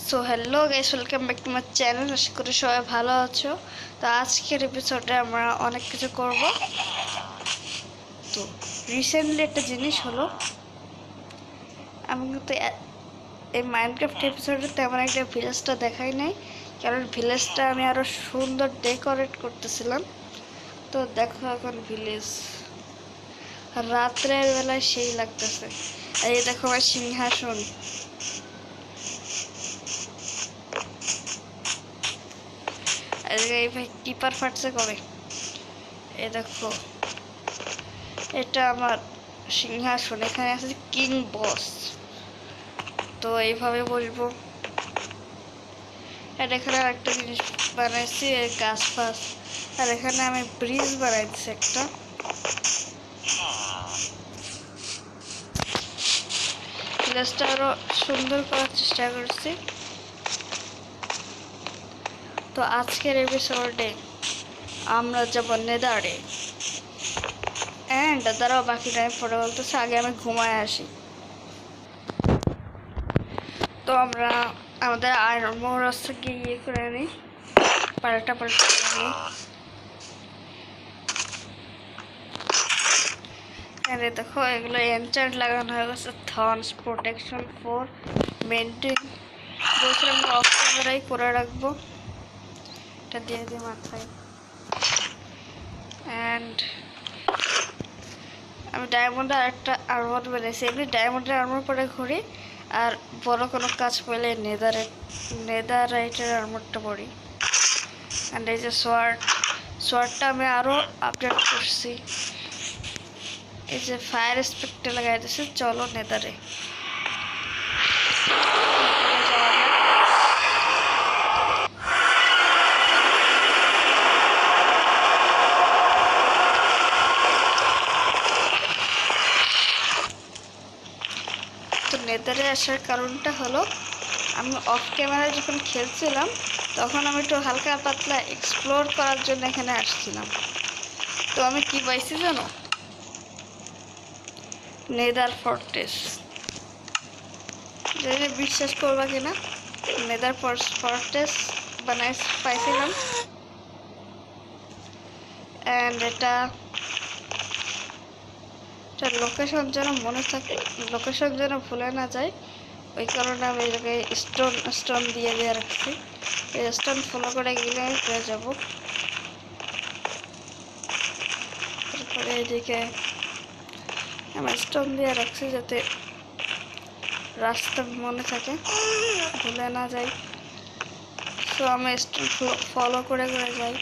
So hello guys, welcome back to my channel. আশা করি সবাই ভালো আছো। তো আজকের এপিসোডে আমরা অনেক কিছু করব। তো রিসেন্টলি একটা জিনিস হলো, আমি কিন্তু এই মাইনক্রাফট এপিসোডে তেমন একটা ভিলেজটা দেখাই নাই, কারণ ভিলেজটা আমি আরও সুন্দর ডেকোরেট করতেছিলাম। তো দেখো এখন ভিলেজ রাত্রের বেলায় সেই লাগতেছে। এই দেখো আমার সিংহাসন, এই ভাই টিপার ফাটছে কবে। এই দেখো এটা আমার সিংহাসন, এখানে আছে কিং বস। তো এইভাবে বলবো। আর এখানে একটা জিনিস বানাইছি, গাছ ফাছ। আর এখানে আমি ব্রিজ বানাইছি একটা। প্লেসটা আরো সুন্দর করার চেষ্টা করছি। তো আজকের এপিসোডে আমরা যাব নেদারে। অ্যান্ড তারাও বাকি টাইম পরে বলতেছে আগে আমি ঘুমায় আসি। তো আমরা আমাদের আর্মর থেকে ইয়ে করে নিই, পাল্টা করে নিই। আরে দেখো এগুলো এনচার্ট লাগানো হয়ে গেছে, থর্নস প্রোটেকশন ফর মেনটেন। বলছিলাম অফ ক্যামেরাই করে রাখবো, এটা দিয়ে দিই মাথায়। অ্যান্ড আমি ডায়মন্ডের একটা আর্মর বানিয়েছি। এমনি ডায়মন্ডের আর্মর পরে ঘুরি, আর বড় কোনো কাজ পেলে নেদারাইটের আর্মরটা পরি। অ্যান্ড এই যে সোয়ার্ডটা আমি আরও আপডেট করছি। এই যে ফায়ার স্পেক্টে লাগাই দিয়েছে। চলো নেদারে তো নেদারে আসার কারণটা হলো, আমি অফ ক্যামেরায় যখন খেলছিলাম তখন আমি একটু হালকা পাতলা এক্সপ্লোর করার জন্য এখানে আসছিলাম। তো আমি কি পাইছি জানো? Nether fortress. যদি বিশ্বাস করবা কিনা, নেদার ফর্ট্রেস পাইছিলাম। অ্যান্ড এটা লোকেশন যেন মনে থাকে, লোকেশন যেন ভুলে না যায়, ওই কারণে আমি এই জায়গায় স্টোন দিয়ে রাখছি। এই স্টোন ফলো করে গেলে আমি পেয়ে যাব। তারপরে এদিকে আমি স্টোন দিয়ে রাখছি যাতে রাস্তা মনে থাকে, ভুলে না যাই। তো আমি স্টোন ফলো করে যাই।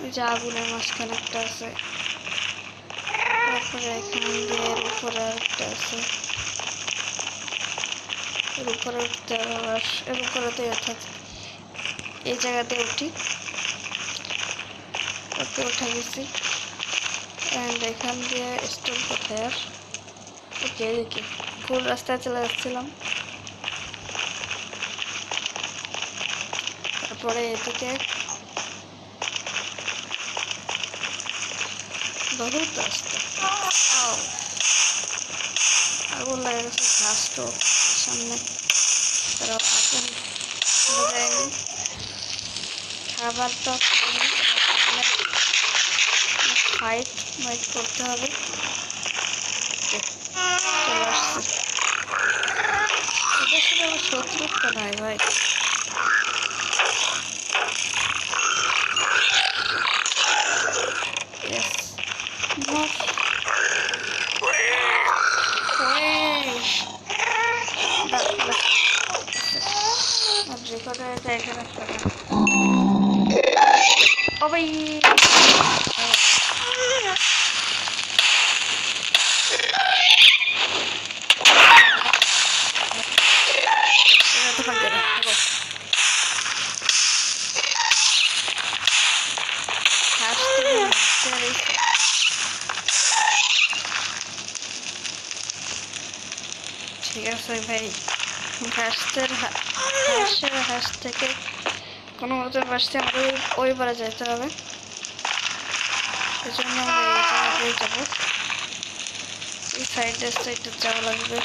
ওই যে আগুনের মাঝখানে একটা আছে, তারপরে এখান দিয়ে এর উপরে একটা আছে, এর উপরে উঠতে এর উপরে তো থাকে। এই জায়গাতে উঠি, ওকে উঠে গেছি। অ্যান্ড এখান দিয়ে স্টোন কোথায় আর ওকে এদিকে ভুল রাস্তায় চলে যাচ্ছিলাম। তারপরে এদিকে বহুত রাস্তা, আগুন লাগে গেছে ঘাস তো সামনে, তারা আগুন যায়নি। খাবার তো ফাইট করতে হবে। চলে আসছে, ওদের সাথে আমার শত্রুতা নাই ভাই। এখানে ও ভাই ঠিক আছে ভাই, হাঁস থেকে কোনো মতো বাসতে আমাদের ওই পারে যেতে হবে। এই জন্য আমরা এই জায়গাতেই যাবো, এই সাইডে যাওয়া লাগবে।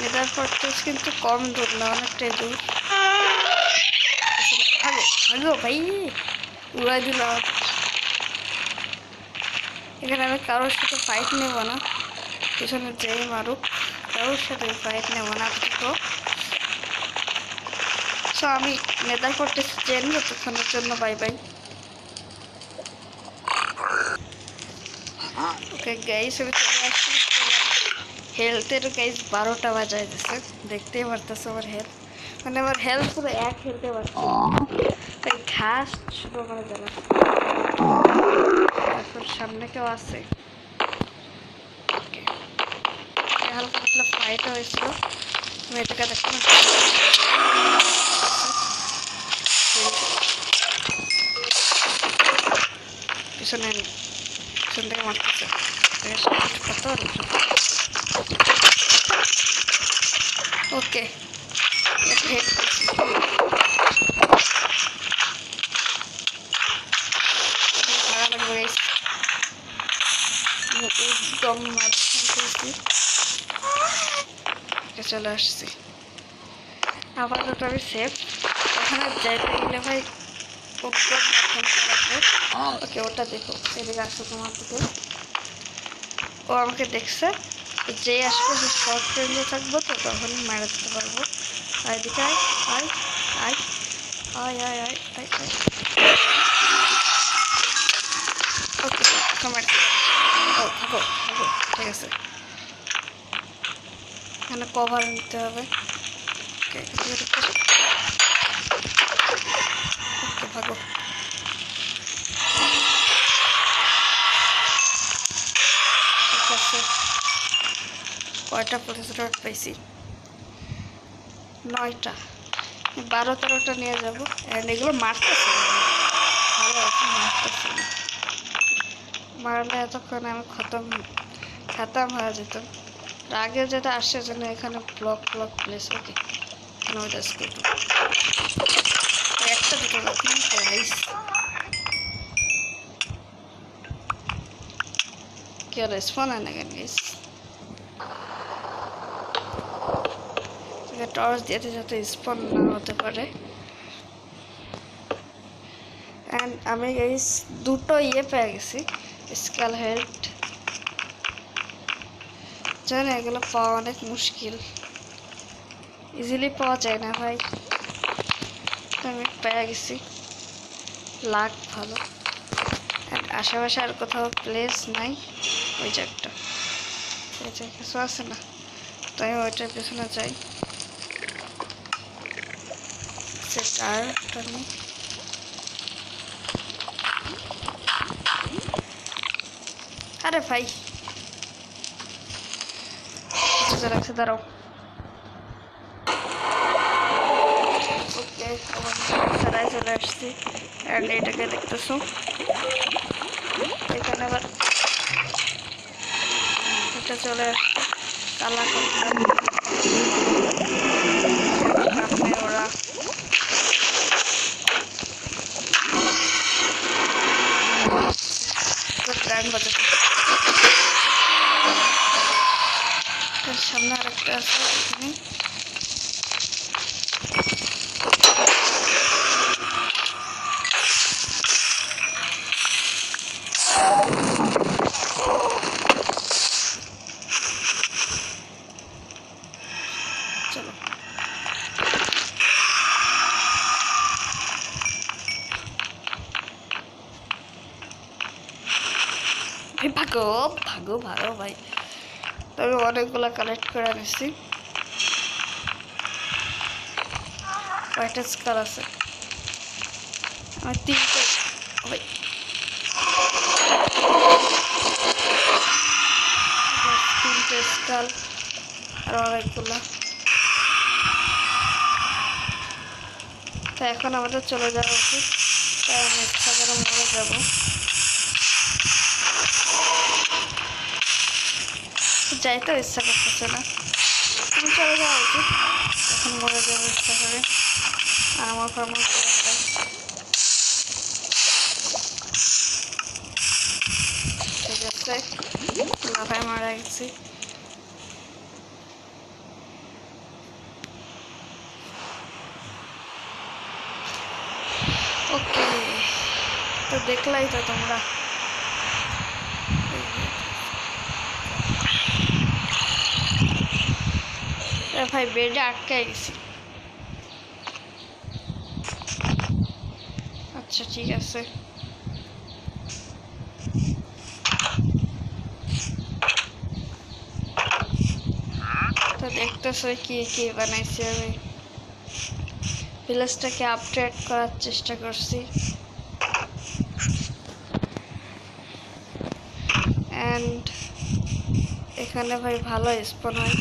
নেদার ফর্ট্রেস কিন্তু কম দূর না, অনেকটাই দূর। ভাগো ভাগো ভাই, উড়াই দিল। এখানে আমি কারোর সাথে ফাইট নেব না, পিছনে যেই মারুক কারোর সাথে ফাইট নেব না তো। সো আমি নেদার ফর্ট্রেস চেন ততক্ষণের জন্য বাই বাই। ওকে গাইস, আমি চলে আসছি। হেলথের গাইস 12টা বাজায় দিচ্ছে, দেখতেই পারতেছে আমার হেলথ, মানে আমার হেলথ পুরো 1 হেলতে পারছে। তাই ঘাস শুধু আমার জ্বালা। তারপর সামনে কেউ আছে, হালকা পাতলা ফাইট হয়েছিল, আমি এটাকে দেখতে পিছনে পিছন থেকে মারতেছে। ওকে ভাড়া লাগবে গাইস, একদম চলে আসছি। আপাতত আমি সেফ, ওখানে যাইতে গেলে ভাই ওকে ওটা দেখো, এদিকে আসো তোমার দিকে। ও আমাকে দেখছে, যে আসবে সে শর্ট রেঞ্জে থাকবো, তো তখনই মারা দিতে পারবো। আর এদিকে আয় আয় আয় আয় আয় আয় আয় আয়। ওকে তোমার ও থাকো থাকো, ঠিক আছে। এখানে কভার নিতে হবে। ওকে ভাগো। ঠিক আছে, কয়টা প্রসেসর পাইছি? 9টা, 12-13টা নিয়ে যাবো। এগুলো মারতেছে ভালো আছে, মারতেছে না, মারলে এতক্ষণ আমি খতম হয়ে যেতাম। আগে যেটা আসছে জন্য এখানে ব্লক প্লেস। ওকে এখানে ওইটা স্কুল একটা দুটো না, 3টে গাইস। কেউ রেসপন্স হয় না কেন গাইস? টর্চ দিতে যাতে স্পন না হতে পারে। অ্যান্ড আমি গাইস 2টো পেয়ে গেছি, স্কেল হেড। জানি এগুলো পাওয়া অনেক মুশকিল, ইজিলি পাওয়া যায় না ভাই। আমি পেয়ে গেছি, লাক ভালো। অ্যান্ড আশেপাশে আর কোথাও প্লেস নাই, ওই যে একটা এই যে কিছু আছে না, তো আমি ওইটার পেছনে যাই। সেটারটা নেই। আরে ভাই রাখছে, দাঁড়াও। ওকে সারাই চলে আসছি। অ্যান্ড এটাকে দেখতেছো, এখানে আবার এটা চলে আসছে কালা সামনে ওরা। গান বাজাতে, সামনে আরেকটা আছে এখানে। চলো ভাই ভাগো ভাগো ভাগো ভাই। তবে অনেকগুলো কালেক্ট করে নিচ্ছি। কয়টা স্কার আছে আমার? 3টে ভাই। 3টে স্কার আর অনেকগুলো। তো এখন আমাদের চলে যাওয়া উচিত, তাই আমি ইচ্ছা করে মরে যাবো। যাইতেও ইচ্ছা করতেছে না, তুমি চলে যাওয়া উচিত। এখন মরে যাবো ইচ্ছা করে, আর আমার ফর্মাল করে দেয়। ঠিক আছে, লাফায় মারা গেছি। তো দেখলাই তো তোমরা। ভাই বেডে আটকায় গেছি। আচ্ছা ঠিক আছে। তো দেখতেছো কি কি বানাইছি আমি। ভিলেজটাকে আপডেট করার চেষ্টা করছি। অ্যান্ড এখানে ভাই ভালো স্পন হয়।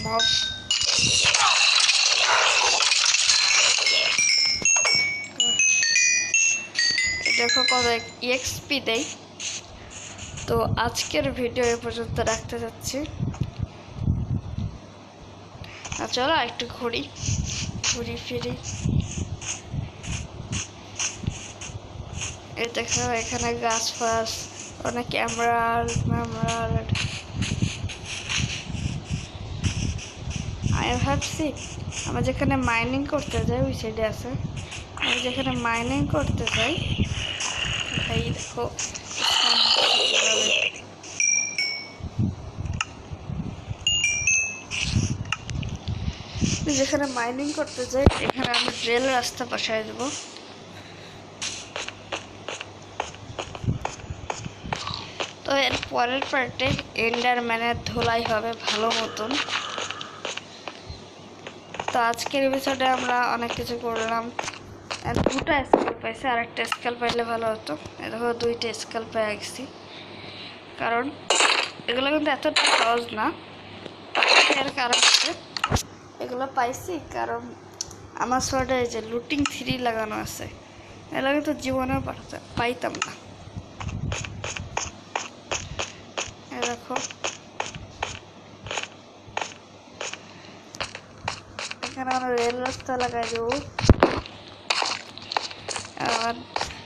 মব দেখো কত এক্সপি দেয়। তো আজকের ভিডিও এ পর্যন্ত রাখতে যাচ্ছি। চলো একটু ঘুরি ফিরি। এই দেখো এখানে গাছ ফাছ, অনেক এমরাল্ড। আমি ভাবছি আমরা যেখানে মাইনিং করতে যাই ওই সাইডে আছে। আমি যেখানে মাইনিং করতে যাই এই দেখো যেখানে মাইনিং করতে যাই এখানে আমি রেল রাস্তা বসায় দেবো। তো এর পরের পার্টে এন্ডারম্যানের ধোলাই হবে ভালো মতন। তো আজকের এপিসোডে আমরা অনেক কিছু করলাম। দুটো স্কেল পাইছি, আর একটা স্কেল পাইলে ভালো হতো। দেখো দুইটা স্কেল পেয়ে গেছি, কারণ এগুলো কিন্তু এতটা সহজ না। এর কারণ হচ্ছে এগুলো পাইছি কারণ আমার শর্টে এই যে লুটিং 3 লাগানো আছে, এগুলো কিন্তু জীবনেও পাইতাম না। দেখো এখানে আমরা রেল রাস্তা লাগাই দেবো।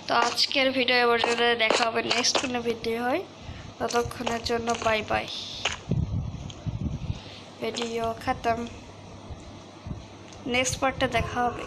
তো আজকের ভিডিও এবার দেখা হবে নেক্সট কোনো ভিডিও হয়। ততক্ষণের জন্য বাই বাই। ভিডিও খতম। নেক্সট পার্টে দেখা হবে।